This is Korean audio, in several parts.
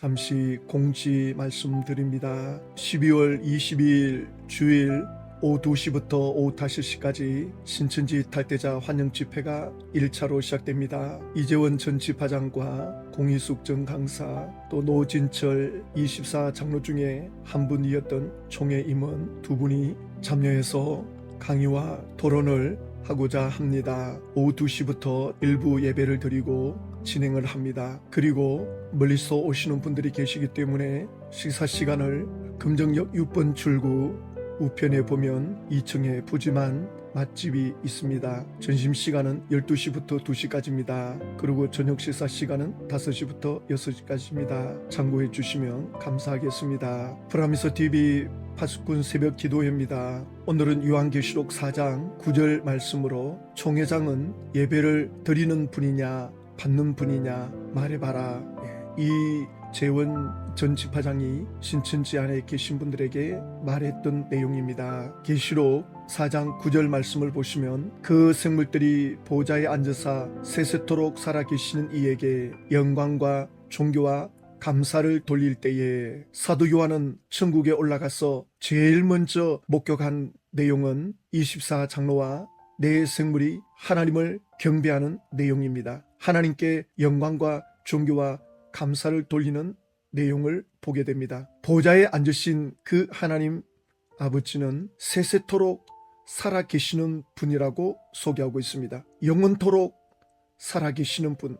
잠시 공지 말씀드립니다. 12월 22일 주일 오후 2시부터 오후 5시까지 신천지 탈대자 환영 집회가 1차로 시작됩니다. 이재원 전 집화장과 공희숙 전 강사, 또 노진철 24 장로 중에 한 분이었던 총회 임원 두 분이 참여해서 강의와 토론을 하고자 합니다. 오후 2시부터 일부 예배를 드리고 진행을 합니다. 그리고 멀리서 오시는 분들이 계시기 때문에 식사 시간을 금정역 6번 출구 우편에 보면 2층에 푸짐한 맛집이 있습니다. 점심시간은 12시부터 2시까지입니다. 그리고 저녁 식사 시간은 5시부터 6시까지입니다. 참고해 주시면 감사하겠습니다. 프라미서TV 파수꾼 새벽 기도회입니다. 오늘은 요한계시록 4장 9절 말씀으로 총회장은 예배를 드리는 분이냐 받는 분이냐 말해봐라. 이재원 전 집화장이 신천지 안에 계신 분들에게 말했던 내용입니다. 계시록 4장 9절 말씀을 보시면 그 생물들이 보좌에 앉으사 세세토록 살아계시는 이에게 영광과 존귀와 감사를 돌릴 때에 사도 요한은 천국에 올라가서 제일 먼저 목격한 내용은 24 장로와 네 생물이 하나님을 경배하는 내용입니다. 하나님께 영광과 존귀와 감사를 돌리는 내용을 보게 됩니다. 보좌에 앉으신 그 하나님 아버지는 세세토록 살아계시는 분이라고 소개하고 있습니다. 영원토록 살아계시는 분.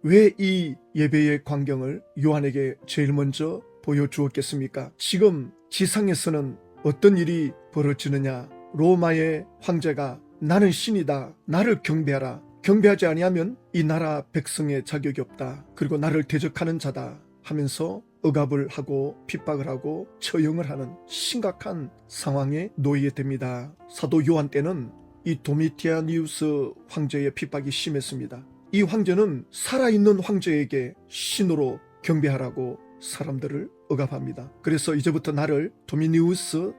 왜 이 예배의 광경을 요한에게 제일 먼저 보여주었겠습니까? 지금 지상에서는 어떤 일이 벌어지느냐? 로마의 황제가 나는 신이다. 나를 경배하라. 경배하지 아니하면 이 나라 백성의 자격이 없다. 그리고 나를 대적하는 자다 하면서 억압을 하고 핍박을 하고 처형을 하는 심각한 상황에 놓이게 됩니다. 사도 요한 때는 이 도미티아니우스 황제의 핍박이 심했습니다. 이 황제는 살아있는 황제에게 신으로 경배하라고 사람들을 억압합니다. 그래서 이제부터 나를 도미니우스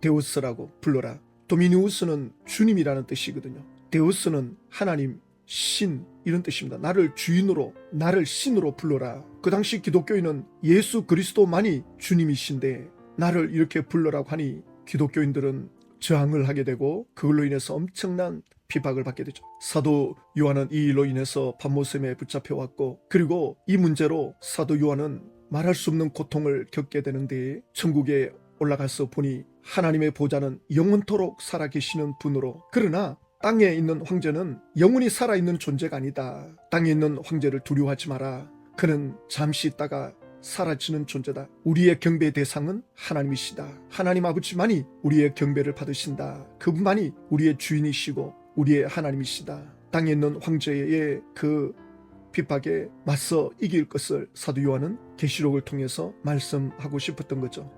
데우스라고 불러라. 도미니우스는 주님이라는 뜻이거든요. 데우스는 하나님, 신 이런 뜻입니다. 나를 주인으로, 나를 신으로 불러라. 그 당시 기독교인은 예수 그리스도만이 주님이신데 나를 이렇게 불러라고 하니 기독교인들은 저항을 하게 되고 그걸로 인해서 엄청난 핍박을 받게 되죠. 사도 요한은 이 일로 인해서 밤모섬에 붙잡혀왔고, 그리고 이 문제로 사도 요한은 말할 수 없는 고통을 겪게 되는데 천국에 올라가서 보니 하나님의 보좌는 영원토록 살아계시는 분으로, 그러나 땅에 있는 황제는 영원히 살아있는 존재가 아니다. 땅에 있는 황제를 두려워하지 마라. 그는 잠시 있다가 사라지는 존재다. 우리의 경배의 대상은 하나님이시다. 하나님 아버지만이 우리의 경배를 받으신다. 그분만이 우리의 주인이시고 우리의 하나님이시다. 땅에 있는 황제의 그 핍박에 맞서 이길 것을 사도 요한은 계시록을 통해서 말씀하고 싶었던 거죠.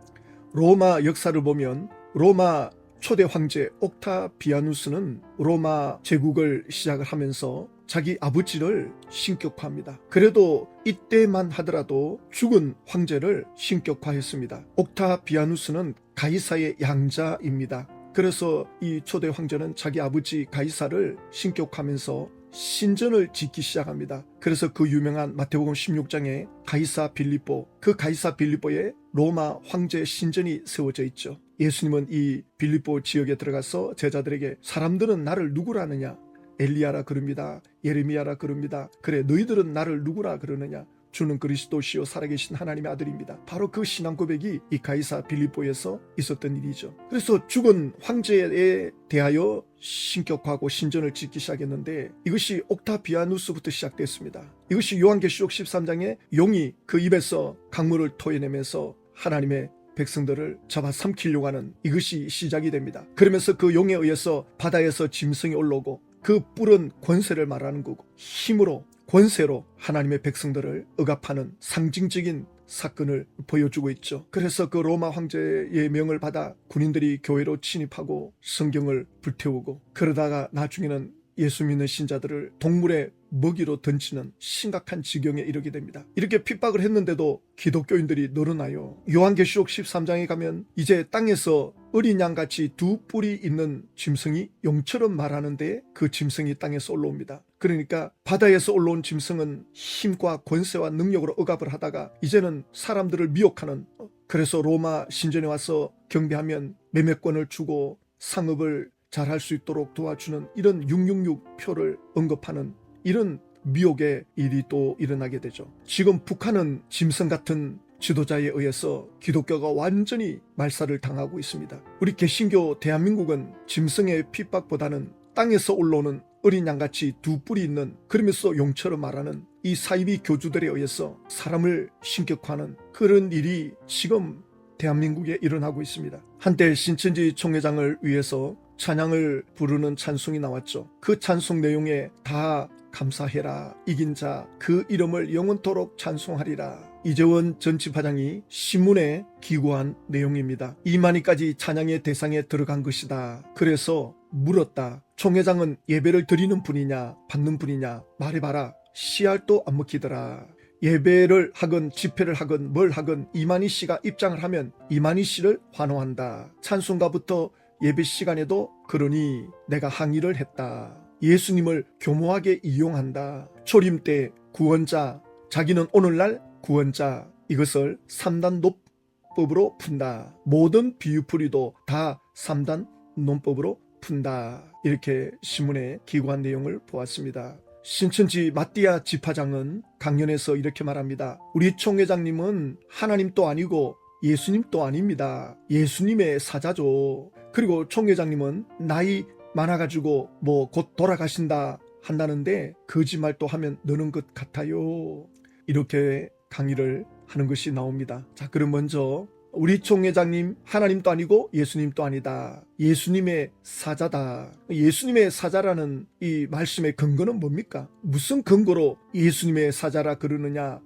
로마 역사를 보면 로마 초대 황제 옥타비아누스는 로마 제국을 시작을 하면서 자기 아버지를 신격화합니다. 그래도 이때만 하더라도 죽은 황제를 신격화했습니다. 옥타비아누스는 가이사의 양자입니다. 그래서 이 초대 황제는 자기 아버지 가이사를 신격화하면서 신전을 짓기 시작합니다. 그래서 그 유명한 마태복음 16장에 가이사 빌립보, 그 가이사 빌립보에 로마 황제 신전이 세워져 있죠. 예수님은 이 빌립보 지역에 들어가서 제자들에게 사람들은 나를 누구라느냐? 엘리야라 그럽니다. 예레미야라 그럽니다. 그래 너희들은 나를 누구라 그러느냐? 주는 그리스도시요 살아계신 하나님의 아들입니다. 바로 그 신앙 고백이 이 가이사 빌립보에서 있었던 일이죠. 그래서 죽은 황제에 대하여 신격화하고 신전을 짓기 시작했는데 이것이 옥타비아누스부터 시작됐습니다. 이것이 요한계시록 13장에 용이 그 입에서 강물을 토해내면서 하나님의 백성들을 잡아삼키려고 하는 이것이 시작이 됩니다. 그러면서 그 용에 의해서 바다에서 짐승이 올라오고 그 뿔은 권세를 말하는 거고 힘으로 권세로 하나님의 백성들을 억압하는 상징적인 사건을 보여주고 있죠. 그래서 그 로마 황제의 명을 받아 군인들이 교회로 침입하고 성경을 불태우고 그러다가 나중에는 예수 믿는 신자들을 동물의 먹이로 던지는 심각한 지경에 이르게 됩니다. 이렇게 핍박을 했는데도 기독교인들이 늘어나요. 요한계시록 13장에 가면 이제 땅에서 어린 양같이 두 뿔이 있는 짐승이 용처럼 말하는데 그 짐승이 땅에서 올라옵니다. 그러니까 바다에서 올라온 짐승은 힘과 권세와 능력으로 억압을 하다가 이제는 사람들을 미혹하는, 그래서 로마 신전에 와서 경배하면 매매권을 주고 상업을 잘할 수 있도록 도와주는 이런 666표를 언급하는 이런 미혹의 일이 또 일어나게 되죠. 지금 북한은 짐승 같은 지도자에 의해서 기독교가 완전히 말살을 당하고 있습니다. 우리 개신교 대한민국은 짐승의 핍박보다는 땅에서 올라오는 어린 양같이 두 뿔이 있는, 그러면서 용처럼 말하는 이 사이비 교주들에 의해서 사람을 신격화하는 그런 일이 지금 대한민국에 일어나고 있습니다. 한때 신천지 총회장을 위해서 찬양을 부르는 찬송이 나왔죠. 그 찬송 내용에 다 감사해라, 이긴 자 그 이름을 영원토록 찬송하리라, 이재원 전 지파장이 신문에 기고한 내용입니다. 이만희까지 찬양의 대상에 들어간 것이다. 그래서 물었다. 총회장은 예배를 드리는 분이냐 받는 분이냐 말해봐라. 씨알도 안 먹히더라. 예배를 하건 집회를 하건 뭘 하건 이만희 씨가 입장을 하면 이만희 씨를 환호한다. 찬송가부터 예배 시간에도 그러니 내가 항의를 했다. 예수님을 교모하게 이용한다. 초림 때 구원자, 자기는 오늘날 구원자, 이것을 3단 논법으로 푼다. 모든 비유풀이도 다 3단 논법으로 푼다. 이렇게 신문에 기고한 내용을 보았습니다. 신천지 마띠아 지파장은 강연에서 이렇게 말합니다. 우리 총회장님은 하나님도 아니고 예수님도 아닙니다. 예수님의 사자죠. 그리고 총회장님은 나이 많아가지고 뭐 곧 돌아가신다 한다는데 거짓말도 하면 느는 것 같아요. 이렇게 강의를 하는 것이 나옵니다. 자, 그럼 먼저 우리 총회장님 하나님도 아니고 예수님도 아니다. 예수님의 사자다. 예수님의 사자라는 이 말씀의 근거는 뭡니까? 무슨 근거로 예수님의 사자라 그러느냐?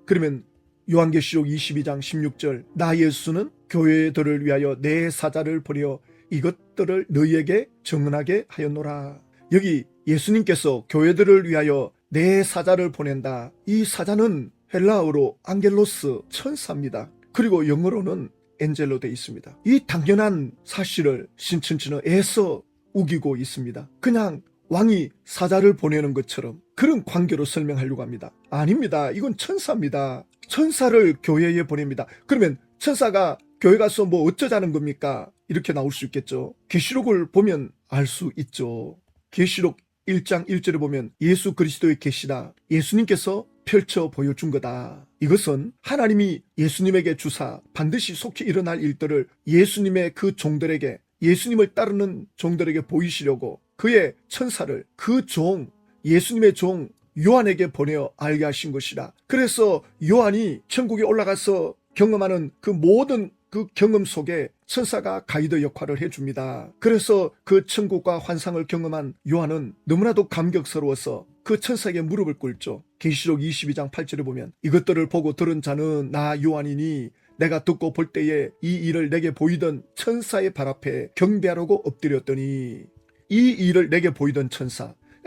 그러면 요한계시록 22장 16절 나 예수는 교회들을 위하여 내 사자를 보려 이것들을 너희에게 증언하게 하였노라. 여기 예수님께서 교회들을 위하여 내 사자를 보낸다. 이 사자는 헬라어로 안겔로스, 천사입니다. 그리고 영어로는 엔젤로 되어 있습니다. 이 당연한 사실을 신천지는 애써 우기고 있습니다. 그냥 왕이 사자를 보내는 것처럼 그런 관계로 설명하려고 합니다. 아닙니다. 이건 천사입니다. 천사를 교회에 보냅니다. 그러면 천사가 교회 가서 뭐 어쩌자는 겁니까? 이렇게 나올 수 있겠죠. 계시록을 보면 알 수 있죠. 계시록 1장 1절에 보면 예수 그리스도의 계시다. 예수님께서 펼쳐 보여준 거다. 이것은 하나님이 예수님에게 주사 반드시 속히 일어날 일들을 예수님의 그 종들에게, 예수님을 따르는 종들에게 보이시려고 그의 천사를 그 종, 예수님의 종 요한에게 보내어 알게 하신 것이라. 그래서 요한이 천국에 올라가서 경험하는 그 모든 그 경험 속에 천사가 가이드 역할을 해줍니다. 그래서 그 천국과 환상을 경험한 요한은 너무나도 감격스러워서 그 천사에게 무릎을 꿇죠. 계시록 22장 8절에 보면 이것들을 보고 들은 자는 나 요한이니 내가 듣고 볼 때에 이 일을 내게 보이던 천사의 발 앞에 경배하려고 엎드렸더니, 이 일을 내게 보이던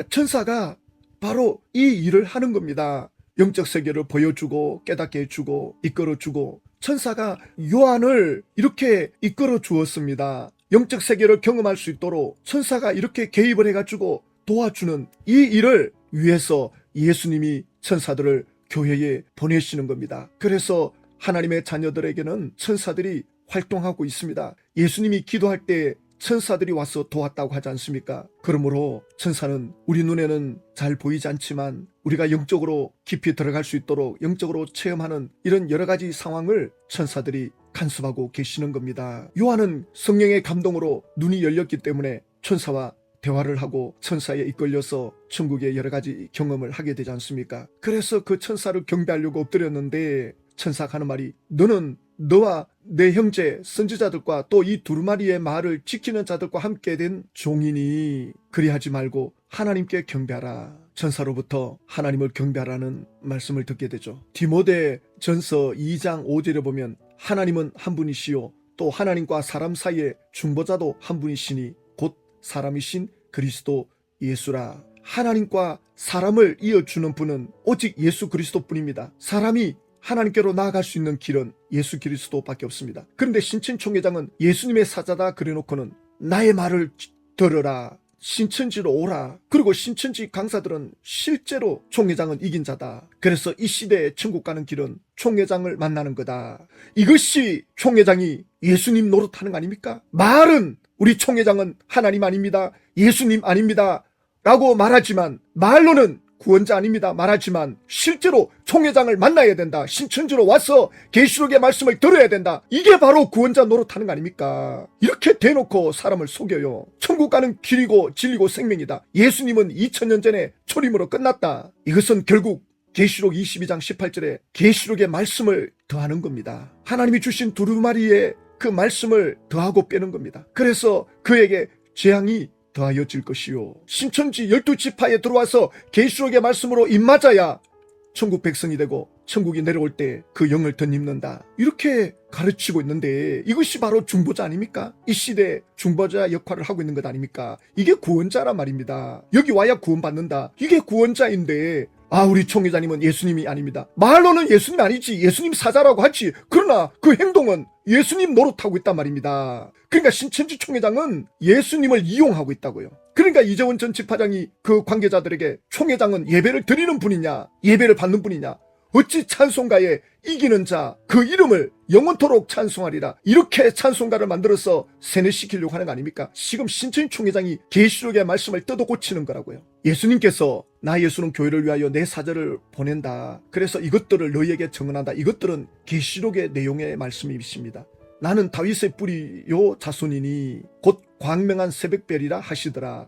천사가 바로 이 일을 하는 겁니다. 영적 세계를 보여주고 깨닫게 해주고 이끌어주고, 천사가 요한을 이렇게 이끌어 주었습니다. 영적 세계를 경험할 수 있도록 천사가 이렇게 개입을 해가지고 도와주는 이 일을 위해서 예수님이 천사들을 교회에 보내시는 겁니다. 그래서 하나님의 자녀들에게는 천사들이 활동하고 있습니다. 예수님이 기도할 때 천사들이 와서 도왔다고 하지 않습니까? 그러므로 천사는 우리 눈에는 잘 보이지 않지만 우리가 영적으로 깊이 들어갈 수 있도록 영적으로 체험하는 이런 여러 가지 상황을 천사들이 간섭하고 계시는 겁니다. 요한은 성령의 감동으로 눈이 열렸기 때문에 천사와 대화를 하고 천사에 이끌려서 천국의 여러 가지 경험을 하게 되지 않습니까? 그래서 그 천사를 경배하려고 엎드렸는데 천사가 하는 말이, 너는 너와 내 형제 선지자들과 또 이 두루마리의 말을 지키는 자들과 함께 된 종이니 그리하지 말고 하나님께 경배하라. 천사로부터 하나님을 경배하라는 말씀을 듣게 되죠. 디모데 전서 2장 5절에 보면 하나님은 한 분이시요 또 하나님과 사람 사이에 중보자도 한 분이시니 곧 사람이신 그리스도 예수라. 하나님과 사람을 이어주는 분은 오직 예수 그리스도뿐입니다. 사람이 하나님께로 나아갈 수 있는 길은 예수 그리스도밖에 없습니다. 그런데 신천 총회장은 예수님의 사자다 그래놓고는 나의 말을 들으라, 신천지로 오라. 그리고 신천지 강사들은 실제로 총회장은 이긴 자다. 그래서 이 시대에 천국 가는 길은 총회장을 만나는 거다. 이것이 총회장이 예수님 노릇하는 거 아닙니까? 말은 우리 총회장은 하나님 아닙니다, 예수님 아닙니다 라고 말하지만, 말로는 구원자 아닙니다 말하지만 실제로 총회장을 만나야 된다, 신천지로 와서 계시록의 말씀을 들어야 된다. 이게 바로 구원자 노릇하는 거 아닙니까? 이렇게 대놓고 사람을 속여요. 천국 가는 길이고 진리고 생명이다. 예수님은 2000년 전에 초림으로 끝났다. 이것은 결국 계시록 22장 18절에 계시록의 말씀을 더하는 겁니다. 하나님이 주신 두루마리에 그 말씀을 더하고 빼는 겁니다. 그래서 그에게 재앙이 더하여질 것이요, 신천지 12지파에 들어와서 계시록의 말씀으로 입맞아야 천국 백성이 되고 천국이 내려올 때 그 영을 덧입는다. 이렇게 가르치고 있는데 이것이 바로 중보자 아닙니까? 이 시대에 중보자 역할을 하고 있는 것 아닙니까? 이게 구원자란 말입니다. 여기 와야 구원받는다. 이게 구원자인데, 우리 총회장님은 예수님이 아닙니다. 말로는 예수님 아니지, 예수님 사자라고 하지. 그러나 그 행동은 예수님 노릇하고 있단 말입니다. 그러니까 신천지 총회장은 예수님을 이용하고 있다고요. 그러니까 이재원 전 집화장이 그 관계자들에게 총회장은 예배를 드리는 분이냐, 예배를 받는 분이냐, 어찌 찬송가에 이기는 자 그 이름을 영원토록 찬송하리라, 이렇게 찬송가를 만들어서 세뇌시키려고 하는 거 아닙니까? 지금 신천지 총회장이 계시록의 말씀을 뜯어 고치는 거라고요. 예수님께서 나 예수는 교회를 위하여 내 사자를 보낸다, 그래서 이것들을 너희에게 증언한다. 이것들은 계시록의 내용의 말씀이십니다. 나는 다윗의 뿌리요 자손이니 곧 광명한 새벽별이라 하시더라.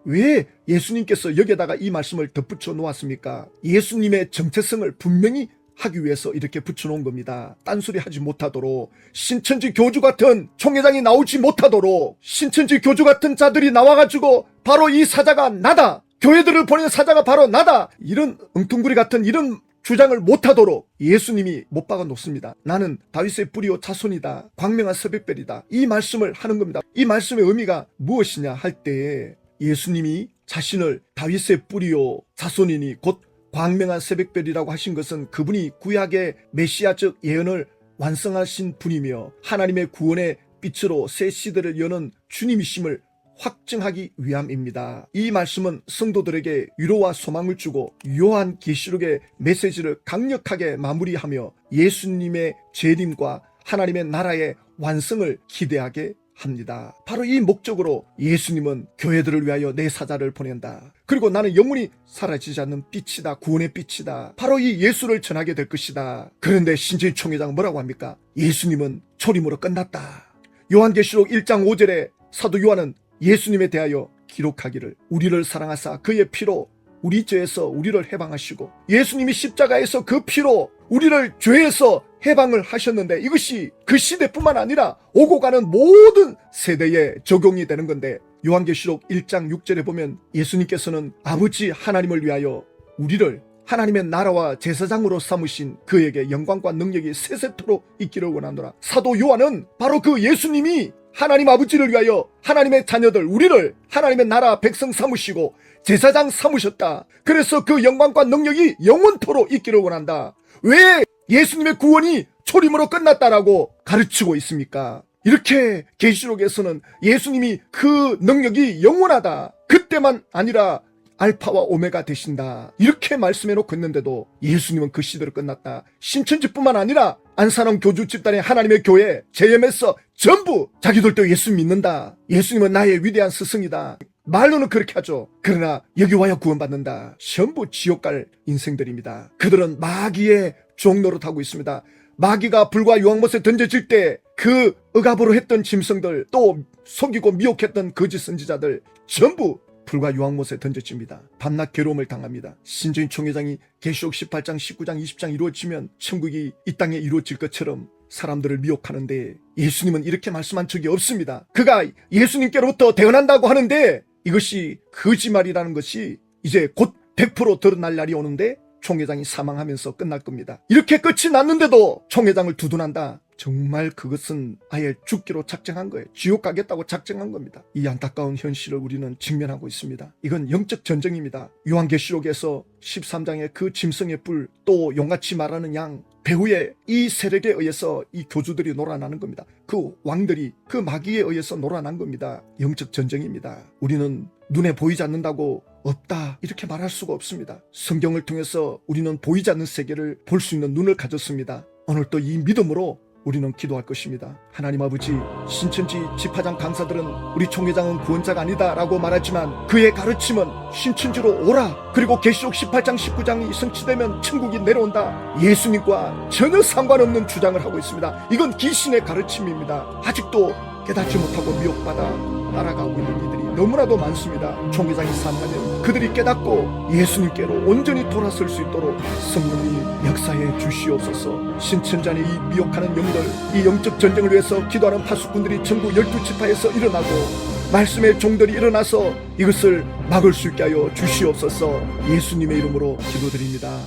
왜 예수님께서 여기에다가 이 말씀을 덧붙여 놓았습니까? 예수님의 정체성을 분명히 하기 위해서 이렇게 붙여놓은 겁니다. 딴소리 하지 못하도록, 신천지 교주 같은 총회장이 나오지 못하도록, 신천지 교주 같은 자들이 나와가지고 바로 이 사자가 나다, 교회들을 보내는 사자가 바로 나다, 이런 엉뚱구리 같은 이런 주장을 못하도록 예수님이 못 박아 놓습니다. 나는 다윗의 뿌리요 자손이다, 광명한 새벽별이다, 이 말씀을 하는 겁니다. 이 말씀의 의미가 무엇이냐 할 때, 예수님이 자신을 다윗의 뿌리요 자손이니 곧 광명한 새벽별이라고 하신 것은 그분이 구약의 메시아적 예언을 완성하신 분이며 하나님의 구원의 빛으로 새 시대를 여는 주님이심을 확증하기 위함입니다. 이 말씀은 성도들에게 위로와 소망을 주고 요한 계시록의 메시지를 강력하게 마무리하며 예수님의 재림과 하나님의 나라의 완성을 기대하게 합니다. 바로 이 목적으로 예수님은 교회들을 위하여 내 사자를 보낸다. 그리고 나는 영원히 사라지지 않는 빛이다, 구원의 빛이다. 바로 이 예수를 전하게 될 것이다. 그런데 신천지 총회장은 뭐라고 합니까? 예수님은 초림으로 끝났다. 요한계시록 1장 5절에 사도 요한은 예수님에 대하여 기록하기를 우리를 사랑하사 그의 피로 우리 죄에서 우리를 해방하시고, 예수님이 십자가에서 그 피로 우리를 죄에서 해방을 하셨는데 이것이 그 시대뿐만 아니라 오고 가는 모든 세대에 적용이 되는 건데, 요한계시록 1장 6절에 보면 예수님께서는 아버지 하나님을 위하여 우리를 하나님의 나라와 제사장으로 삼으신 그에게 영광과 능력이 세세토록 있기를 원하노라. 사도 요한은 바로 그 예수님이 하나님 아버지를 위하여 하나님의 자녀들 우리를 하나님의 나라 백성 삼으시고 제사장 삼으셨다. 그래서 그 영광과 능력이 영원토록 있기를 원한다. 왜 예수님의 구원이 초림으로 끝났다라고 가르치고 있습니까? 이렇게 계시록에서는 예수님이 그 능력이 영원하다, 그때만 아니라 알파와 오메가 되신다, 이렇게 말씀해 놓고 있는데도 예수님은 그 시대로 끝났다. 신천지뿐만 아니라 안산원 교주 집단의 하나님의 교회 JMS 전부 자기들도 예수 믿는다, 예수님은 나의 위대한 스승이다, 말로는 그렇게 하죠. 그러나 여기 와야 구원받는다. 전부 지옥 갈 인생들입니다. 그들은 마귀의 종노릇하고 있습니다. 마귀가 불과 유황못에 던져질 때 그 억압으로 했던 짐승들, 또 속이고 미혹했던 거짓 선지자들 전부 불과 유황못에 던져집니다. 밤낮 괴로움을 당합니다. 신천지 총회장이 계시록 18장 19장 20장 이루어지면 천국이 이 땅에 이루어질 것처럼 사람들을 미혹하는데, 예수님은 이렇게 말씀한 적이 없습니다. 그가 예수님께로부터 태어난다고 하는데 이것이 거짓말이라는 것이 이제 곧 100% 드러날 날이 오는데 총회장이 사망하면서 끝날 겁니다. 이렇게 끝이 났는데도 총회장을 두둔한다. 정말 그것은 아예 죽기로 작정한 거예요. 지옥 가겠다고 작정한 겁니다. 이 안타까운 현실을 우리는 직면하고 있습니다. 이건 영적 전쟁입니다. 요한계시록에서 13장의 그 짐승의 뿔, 또 용같이 말하는 양, 배후에 이 세력에 의해서 이 교주들이 놀아나는 겁니다. 그 왕들이, 그 마귀에 의해서 놀아난 겁니다. 영적 전쟁입니다. 우리는 눈에 보이지 않는다고 없다 이렇게 말할 수가 없습니다. 성경을 통해서 우리는 보이지 않는 세계를 볼 수 있는 눈을 가졌습니다. 오늘 또 이 믿음으로 우리는 기도할 것입니다. 하나님 아버지, 신천지 집화장 강사들은 우리 총회장은 구원자가 아니다 라고 말하지만 그의 가르침은 신천지로 오라, 그리고 계시록 18장 19장이 성취되면 천국이 내려온다, 예수님과 전혀 상관없는 주장을 하고 있습니다. 이건 귀신의 가르침입니다. 아직도 깨닫지 못하고 미혹받아 따라가고 있는 이들이 너무나도 많습니다. 총회장이 산다면 그들이 깨닫고 예수님께로 온전히 돌아설 수 있도록 성령이 역사해 주시옵소서. 신천지안에 이 미혹하는 영들, 이 영적 전쟁을 위해서 기도하는 파수꾼들이 전국 12지파에서 일어나고 말씀의 종들이 일어나서 이것을 막을 수 있게 하여 주시옵소서. 예수님의 이름으로 기도드립니다.